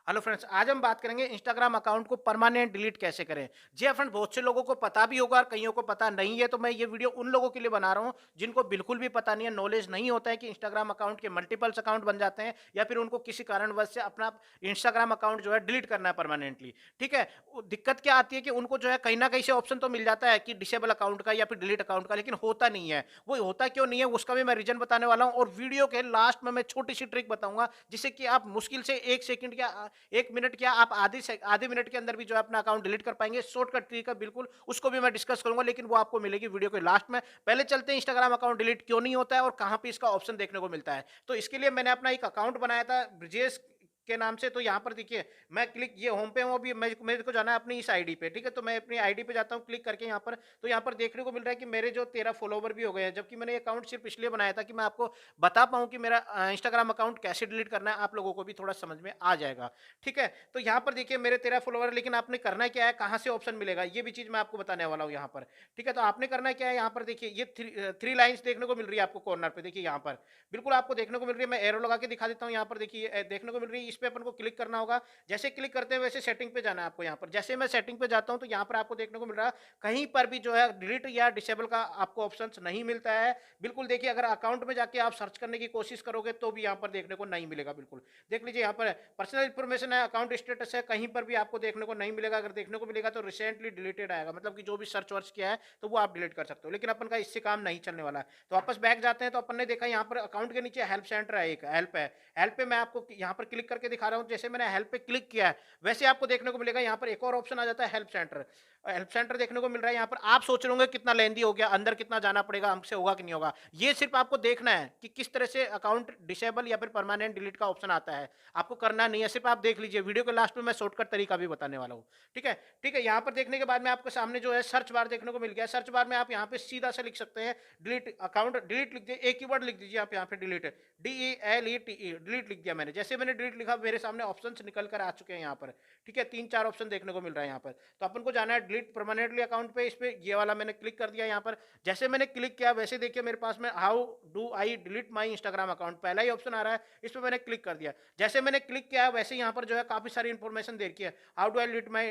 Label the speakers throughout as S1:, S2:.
S1: Hello friends, आज हम बात करेंगे इंस्टाग्राम अकाउंट को परमानेंट डिलीट कैसे करें। जी हाँ फ्रेंड, बहुत से लोगों को पता भी होगा और कईयों को पता नहीं है, तो मैं ये वीडियो उन लोगों के लिए बना रहा हूँ जिनको बिल्कुल भी पता नहीं है, नॉलेज नहीं होता है कि इंस्टाग्राम अकाउंट के मल्टीपल्स अकाउंट बन जाते हैं या फिर उनको किसी कारणवश से अपना इंस्टाग्राम अकाउंट जो है डिलीट करना है परमानेंटली। ठीक है, दिक्कत क्या आती है कि उनको जो है कहीं ना कहीं से ऑप्शन तो मिल जाता है कि डिसेबल अकाउंट का या फिर डिलीट अकाउंट का, लेकिन होता नहीं है। वो होता क्यों नहीं है उसका भी मैं रीजन बताने वाला हूँ, और वीडियो के लास्ट में मैं छोटी सी ट्रिक बताऊंगा जिससे कि आप मुश्किल से 1 सेकंड या 1 मिनट क्या आप आधे मिनट के अंदर भी जो है अपना अकाउंट डिलीट कर पाएंगे। शॉर्टकट ट्रिक है बिल्कुल, उसको भी मैं डिस्कस करूंगा, लेकिन वो आपको मिलेगी वीडियो के लास्ट में। पहले चलते हैं इंस्टाग्राम अकाउंट डिलीट क्यों नहीं होता है और कहां पे इसका ऑप्शन देखने को मिलता है। तो इसके लिए मैंने अपना एक अकाउंट बनाया था ब्रजेश के नाम से। तो यहाँ पर देखिए, मैं क्लिक ये होम पे हूँ, अभी मेरे को जाना है अपनी इस आईडी पे। ठीक है, तो मैं अपनी आईडी पे जाता हूँ, क्लिक करके यहाँ पर। तो यहाँ पर देखने को मिल रहा है कि मेरे जो 13 फॉलोवर भी हो गए हैं, जबकि मैंने ये अकाउंट सिर्फ इसलिए बनाया था कि मैं आपको बता पाऊँ कि मेरा इंस्टाग्राम अकाउंट कैसे डिलीट करना है, आप लोगों को भी थोड़ा समझ में आ जाएगा। ठीक है, तो यहाँ पर देखिए मेरे 13 फॉलोवर है, लेकिन आपने करना क्या है, कहाँ से ऑप्शन मिलेगा, ये भी चीज़ मैं आपको बताने वाला हूँ यहाँ पर। ठीक है, तो आपने करना क्या है, यहाँ पर देखिए ये थ्री लाइन्स देखने को मिल रही है आपको कॉर्नर पे। देखिए यहाँ पर बिल्कुल आपको देखने को मिल रही है, मैं एरो लगा के दिखा देता हूँ। यहाँ पर देखिए देखने को मिल रही है, इस पे अपन को क्लिक करना होगा। जैसे क्लिक करते हैं वैसे सेटिंग पे जाना है आपको। यहाँ पर जैसे मैं सेटिंग पे जाता हूँ तो यहाँ पर आपको देखने को मिल रहा है कहीं पर भी जो है डिलीट या डिसेबल का आपको ऑप्शन नहीं मिलता है। बिल्कुल देखिए, अगर अकाउंट में जाके आप सर्च करने की कोशिश करोगे तो भी यहाँ पर देखने को नहीं मिलेगा। बिल्कुल देख लीजिए, यहाँ पर पर्सनल इन्फॉर्मेशन है, अकाउंट स्टेटस है, कहीं पर भी आपको देखने को नहीं मिलेगा। अगर देखने को मिलेगा तो रिसेंटली डिलीटेड आएगा, मतलब कि जो भी सर्च वर्च किया है तो वो आप डिलीट कर सकते हो, लेकिन अपन का इससे काम नहीं चलने वाला है। तो वापस बैक जाते हैं, तो अपन ने देखा यहाँ पर अकाउंट के नीचे हेल्प सेंटर है, एक हेल्प है। हेल्प पे मैं आपको यहाँ पर क्लिक करके दिखा रहा हूँ। जैसे मैंने हेल्प पे क्लिक किया है वैसे आपको देखने को मिलेगा यहाँ पर एक और ऑप्शन आ जाता है, हेल्प सेंटर। हेल्प सेंटर देखने को मिल रहा है यहाँ पर। आप सोच रहे होंगे कितना लेंदी हो गया, अंदर कितना जाना पड़ेगा, हमसे होगा कि नहीं होगा। ये सिर्फ आपको देखना है कि किस तरह से अकाउंट डिसेबल या फिर परमानेंट डिलीट का ऑप्शन आता है। आपको करना नहीं है, सिर्फ आप देख लीजिए वीडियो के लास्ट में मैं शॉर्टकट तरीका भी बताने वाला हूँ। ठीक है, ठीक है, यहाँ पर देखने के बाद में आपके सामने जो है सर्च बार देखने को मिल गया। सर्च बार में आप यहाँ पे सीधा से लिख सकते हैं डिलीट अकाउंट, डिलीट लिख दीजिए, एक ही वर्ड लिख दीजिए आप यहाँ पे डिलीट, DELETE, डिलीट लिख दिया मैंने। जैसे मैंने डिलीट लिखा मेरे सामने ऑप्शंस निकल कर आ चुके हैं यहाँ पर। ठीक है, 3-4 ऑप्शन देखने को मिल रहा है यहाँ पर। तो अपन को जाना है डिलीट परमानेंटली अकाउंट पे। इस पे ये वाला मैंने क्लिक कर दिया यहाँ पर। जैसे मैंने क्लिक किया वैसे देखिए मेरे पास में how do I delete my Instagram account पहला ही ऑप्शन आ रहा है। इस पर मैंने क्लिक कर दिया। जैसे मैंने क्लिक किया वैसे यहाँ पर जो है काफी सारी इंफॉर्मेशन दे रखी है। How do I delete my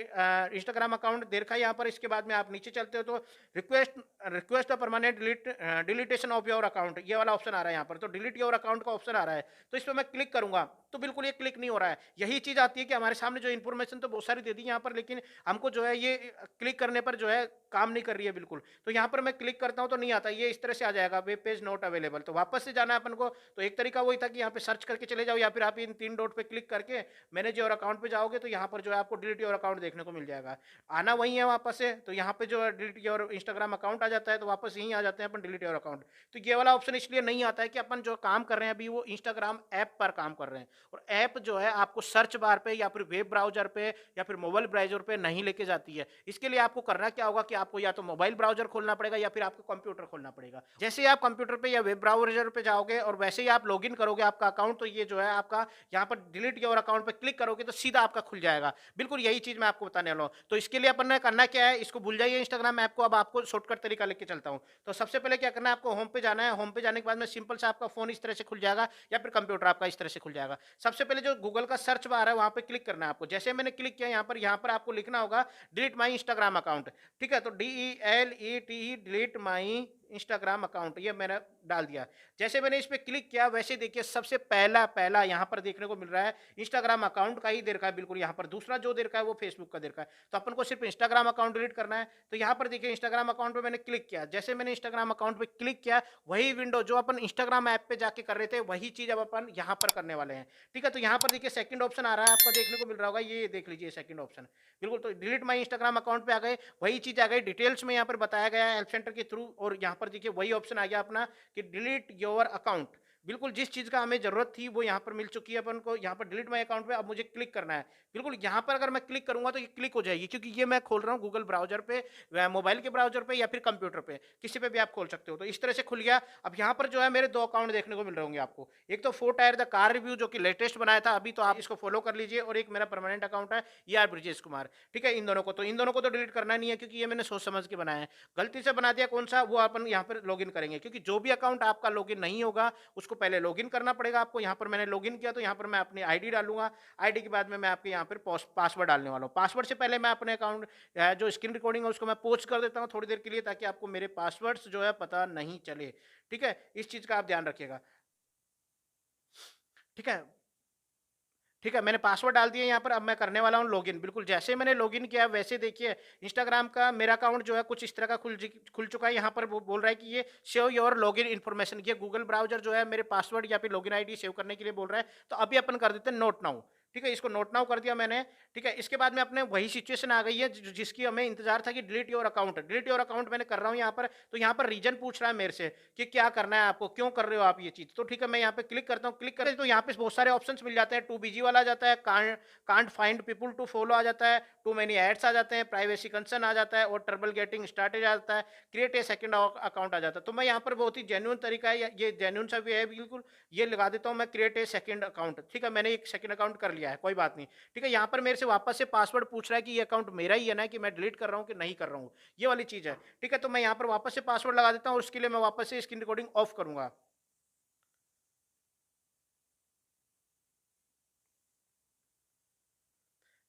S1: Instagram account दे रखा है यहाँ पर। इसके बाद में आप नीचे चलते हो तो request request permanent deletion of your account, ये वाला ऑप्शन आ रहा है यहाँ पर। तो डिलीट योर अकाउंट का ऑप्शन आ रहा है, तो इस पर मैं क्लिक करूंगा तो बिल्कुल ये क्लिक नहीं हो रहा है। यही चीज आती है कि हमारे सामने जो इन्फॉर्मेशन तो बहुत सारी दे दी यहाँ पर, लेकिन हमको जो है ये क्लिक करने पर जो है काम नहीं कर रही है बिल्कुल। तो यहाँ पर मैं क्लिक करता हूँ तो नहीं आता, ये इस तरह से आ जाएगा वेब पेज नॉट अवेलेबल। तो वापस से जाना है अपन को। तो एक तरीका वही था कि यहाँ पे सर्च करके चले जाओ, या फिर आप इन 3 डॉट पे क्लिक करके मैनेज योर अकाउंट पे जाओगे तो यहाँ पर जो है आपको डिलीट योर अकाउंट देखने को मिल जाएगा। आना वही है वापस से, तो यहाँ पे जो है डिलीट योर इंस्टाग्राम अकाउंट आ जाता है। तो वापस यहीं आ जाते हैं अपन, डिलीट योर अकाउंट। तो ये वाला ऑप्शन इसलिए नहीं आता है कि अपन जो काम कर रहे हैं अभी वो इंस्टाग्राम ऐप पर काम कर रहे हैं, और ऐप जो है आपको सर्च बार पे या फिर वेब ब्राउजर पे या फिर मोबाइल ब्राउजर पे नहीं लेके जाती है। इसके लिए आपको करना क्या होगा कि आपको या तो मोबाइल ब्राउजर खोलना पड़ेगा या फिर आपको कंप्यूटर खोलना पड़ेगा। जैसे ही आप कंप्यूटर पे या वेब ब्राउजर पे जाओगे और वैसे ही आप लॉगिन करोगे आपका अकाउंट, तो ये जो है आपका यहाँ पर डिलीट योर अकाउंट पे क्लिक करोगे तो सीधा आपका खुल जाएगा। बिल्कुल यही चीज मैं आपको बताने वाला हूँ। तो इसके लिए अपन ने करना क्या है, इसको भूल जाइए इंस्टाग्राम ऐप को। अब आपको शॉर्टकट तरीका लेके चलता हूँ। तो सबसे पहले क्या करना है, आपको होम पे जाना है। होम पे जाने के बाद में सिंपल से आपका फोन इस तरह से खुल जाएगा या फिर कंप्यूटर आपका इस तरह से खुल जाएगा। सबसे पहले जो गूगल का सर्च बार है वहां पे क्लिक करना है आपको। जैसे मैंने क्लिक किया यहाँ पर आपको लिखना होगा डिलीट माई इंस्टाग्राम अकाउंट। ठीक है, तो DELETE delete my Instagram account, ये मैंने डाल दिया। जैसे मैंने इस पे क्लिक किया वैसे देखिए सबसे पहला पहला यहाँ पर देखने को मिल रहा है इंस्टाग्राम अकाउंट का ही दे रखा है बिल्कुल। यहाँ पर दूसरा जो दे रखा है वो फेसबुक का दे रखा है। तो अपन को सिर्फ इंस्टाग्राम अकाउंट डिलीट करना है। तो यहाँ पर देखिए इंस्टाग्राम अकाउंट पे मैंने क्लिक किया। जैसे मैंने इंस्टाग्राम अकाउंट पे क्लिक किया वही विंडो जो अपन इंस्टाग्राम ऐप पे जाके कर रहे थे वही चीज अब अपन यहाँ पर करने वाले हैं। ठीक है, तो यहाँ पर देखिए सेकंड ऑप्शन आ रहा है आपका, देखने को मिल रहा होगा, ये देख लीजिए सेकंड ऑप्शन। बिल्कुल, तो डिलीट माई इंस्टाग्राम अकाउंट पे आ गए, वही चीज आ गई डिटेल्स में यहाँ पर बताया गया है हेल्प सेंटर के थ्रू। और यहाँ पर देखिए वही ऑप्शन आ गया अपना कि डिलीट योर अकाउंट। बिल्कुल जिस चीज का हमें जरूरत थी वो यहाँ पर मिल चुकी है अपन को। यहाँ पर डिलीट माई अकाउंट पे अब मुझे क्लिक करना है। बिल्कुल यहाँ पर अगर मैं क्लिक करूंगा तो ये क्लिक हो जाएगी, क्योंकि ये मैं खोल रहा हूँ गूगल ब्राउजर पे, मोबाइल के ब्राउजर पे या फिर कंप्यूटर पे, किसी पे भी आप खोल सकते हो। तो इस तरह से खुल गया। अब यहाँ पर जो है मेरे 2 अकाउंट देखने को मिल रहे होंगे आपको। एक तो 4 टायर द कार रिव्यू जो कि लेटेस्ट बनाया था अभी, तो आप इसको फॉलो कर लीजिए। और एक मेरा परमानेंट अकाउंट है ER ब्रिजेश कुमार। ठीक है, इन दोनों को तो डिलीट करना नहीं है, क्योंकि ये मैंने सोच समझ के बनाया है। गलती से बना दिया कौन सा वो अपन यहाँ पर लॉगिन करेंगे, क्योंकि जो भी अकाउंट आपका लॉगिन नहीं होगा उसको इसको पहले लॉगिन करना पड़ेगा आपको। यहाँ पर मैंने लॉगिन किया तो यहाँ पर मैं अपनी आईडी डालूंगा। आईडी के बाद में मैं आपके यहाँ पर पासवर्ड डालने वाला हूँ। पासवर्ड से पहले मैं अपने अकाउंट जो स्क्रीन रिकॉर्डिंग है उसको मैं पोस्ट कर देता हूँ थोड़ी देर के लिए, ताकि आपको मेरे पासवर्ड्स जो है पता नहीं चले। ठीक है, इस चीज का आप ध्यान रखिएगा। ठीक है, ठीक है, मैंने पासवर्ड डाल दिया यहाँ पर। अब मैं करने वाला हूँ लॉगिन। बिल्कुल जैसे मैंने लॉगिन किया वैसे देखिए इंस्टाग्राम का मेरा अकाउंट जो है कुछ इस तरह का खुल चुका है। यहाँ पर वो बोल रहा है कि ये सेव योर लॉगिन इन्फॉर्मेशन, ये गूगल ब्राउजर जो है मेरे पासवर्ड या फिर लॉगिन आईडी सेव करने के लिए बोल रहा है। तो अभी अपन कर देते हैं नोट नाउ। ठीक है, इसको नोट नाउ कर दिया मैंने। ठीक है, इसके बाद में अपने वही सिचुएशन आ गई है जिसकी हमें इंतजार था कि delete your account. Delete your account मैंने कर रहा हूँ यहाँ पर। तो यहाँ पर रीजन पूछ रहा है मेरे से कि क्या करना है आपको, क्यों कर रहे हो आप ये चीज। तो ठीक है, मैं यहाँ पे क्लिक करता हूँ। क्लिक करें तो यहाँ पे बहुत सारे ऑप्शंस मिल जाते हैं। टू बिजी वाला आ जाता है, can't find people to follow आ जाता है, टू मेनी एड्स आ जाते हैं, प्राइवेसी कंसर्न आ जाता है और ट्रबल गेटिंग स्टार्टेड आ जाता है, क्रिएट ए सेकंड अकाउंट आ जाता है। तो मैं यहाँ पर बहुत ही जेन्युइन तरीका है, ये जेन्युइन सा भी है बिल्कुल, ये लगा देता हूँ मैं क्रिएट ए सेकंड अकाउंट। ठीक है, मैंने एक सेकंड अकाउंट कर लिया है, कोई बात नहीं। ठीक है, यहाँ पर मेरे से वापस से पासवर्ड पूछ रहा है कि ये अकाउंट मेरा ही है ना, कि मैं डिलीट कर रहा हूँ कि नहीं कर रहा हूँ, ये वाली चीज है। ठीक है, तो मैं यहाँ पर वापस से पासवर्ड लगा देता हूँ। उसके लिए मैं वापस से स्क्रीन रिकॉर्डिंग ऑफ करूंगा।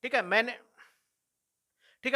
S1: ठीक है,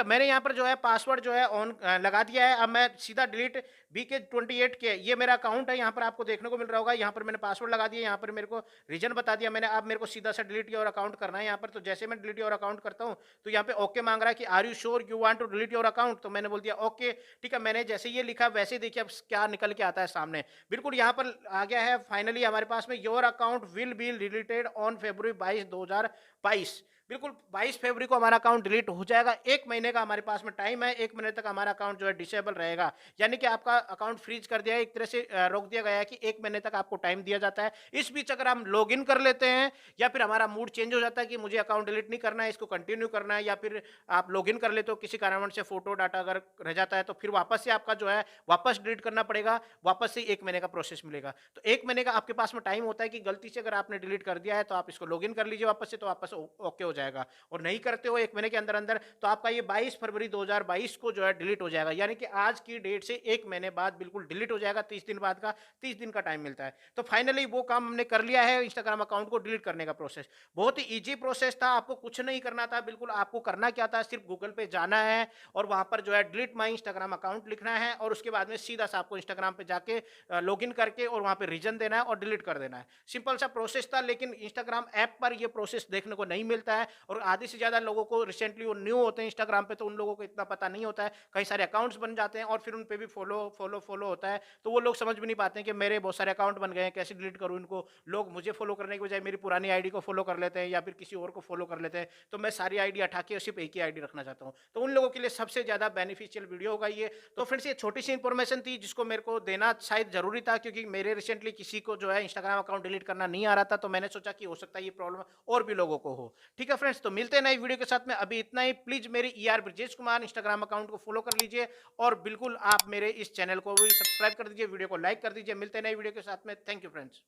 S1: मैंने यहाँ पर जो है पासवर्ड जो है ऑन लगा दिया है। अब मैं सीधा डिलीट BK28 के, ये मेरा अकाउंट है, यहाँ पर आपको देखने को मिल रहा होगा। यहाँ पर मैंने पासवर्ड लगा दिया, यहाँ पर मेरे को रीजन बता दिया मैंने। अब मेरे को सीधा सा डिलीट योर अकाउंट करना है यहाँ पर। तो जैसे मैं डिलीट योर अकाउंट करता हूँ तो यहाँ पे ओके मांग रहा है कि are you sure you want to delete your account. तो मैंने बोल दिया ओके। ठीक है, मैंने जैसे ये लिखा वैसे देखिए अब क्या निकल के आता है सामने। बिल्कुल यहाँ पर आ गया है फाइनली हमारे पास में, your account will be deleted on February 22, 2022। बिल्कुल 22 फरवरी को हमारा अकाउंट डिलीट हो जाएगा। 1 महीने का हमारे पास में टाइम है, 1 महीने तक हमारा अकाउंट जो है डिसेबल रहेगा। यानी कि आपका अकाउंट फ्रीज कर दिया है, एक तरह से रोक दिया गया है कि 1 महीने तक आपको टाइम दिया जाता है। इस बीच अगर हम लॉग इन कर लेते हैं या फिर हमारा मूड चेंज हो जाता है कि मुझे अकाउंट डिलीट नहीं करना है, इसको कंटिन्यू करना है, या फिर आप लॉग इन कर लेते हो किसी कारण से फोटो डाटा अगर रह जाता है तो फिर वापस से आपका जो है वापस डिलीट करना पड़ेगा, वापस से 1 महीने का प्रोसेस मिलेगा। तो 1 महीने का आपके पास में टाइम होता है कि गलती से अगर आपने डिलीट कर दिया है तो आप इसको लॉग इन कर लीजिए वापस से, तो वापस ओके हो जाएगा। और नहीं करते हो 1 महीने के अंदर अंदर तो आपका ये 22 फरवरी 2022 को जो है डिलीट हो जाएगा। यानी कि आज की डेट से 1 महीने बाद बिल्कुल डिलीट हो जाएगा। 30 दिन बाद का 30 दिन का टाइम मिलता है। तो फाइनली वो काम हमने कर लिया है, इंस्टाग्राम अकाउंट को डिलीट करने का प्रोसेस। बहुत ही इजी प्रोसेस था, आपको कुछ नहीं करना था। बिल्कुल आपको करना क्या था, सिर्फ गूगल पे जाना है और वहां पर जो है डिलीट माई इंस्टाग्राम अकाउंट लिखना है और उसके बाद में सीधा सा आपको इंस्टाग्राम पे जाके लॉग इन करके और वहां पे रीजन देना है और डिलीट कर देना है। सिंपल सा प्रोसेस था, लेकिन इंस्टाग्राम ऐप पर यह प्रोसेस देखने को नहीं मिलता है और आधे से ज्यादा लोगों को रिसेंटली वो न्यू होते हैं इंस्टाग्राम पे, तो उन लोगों को इतना पता नहीं होता है। कई सारे अकाउंट्स बन जाते हैं और फिर उन पे भी फॉलो फॉलो फॉलो होता है, तो वो लोग समझ भी नहीं पाते हैं कि मेरे बहुत सारे अकाउंट बन गए हैं, कैसे डिलीट करूं इनको। लोग मुझे फॉलो करने के बजाय मेरी पुरानी आईडी को फॉलो कर लेते हैं या फिर किसी और को फॉलो कर लेते हैं। तो मैं सारी आईडी हटा के सिर्फ एक ही आईडी रखना चाहता हूं। तो उन लोगों के लिए सबसे ज्यादा बेनिफिशियल वीडियो होगा ये। तो फ्रेंड्स ये छोटी सी इंफॉर्मेशन थी जिसको मेरे को देना शायद जरूरी था, क्योंकि मेरे रिसेंटली किसी को जो है इंस्टाग्राम अकाउंट डिलीट करना नहीं आ रहा था, तो मैंने सोचा कि हो सकता है ये प्रॉब्लम और भी लोगों को हो। ठीक है फ्रेंड्स, तो मिलते हैं नई वीडियो के साथ में। अभी इतना ही। प्लीज मेरी ब्रजेश कुमार इंस्टाग्राम अकाउंट को फॉलो कर लीजिए और बिल्कुल आप मेरे इस चैनल को भी सब्सक्राइब कर दीजिए, वीडियो को लाइक कर दीजिए। मिलते हैं नई वीडियो के साथ में। Thank you friends.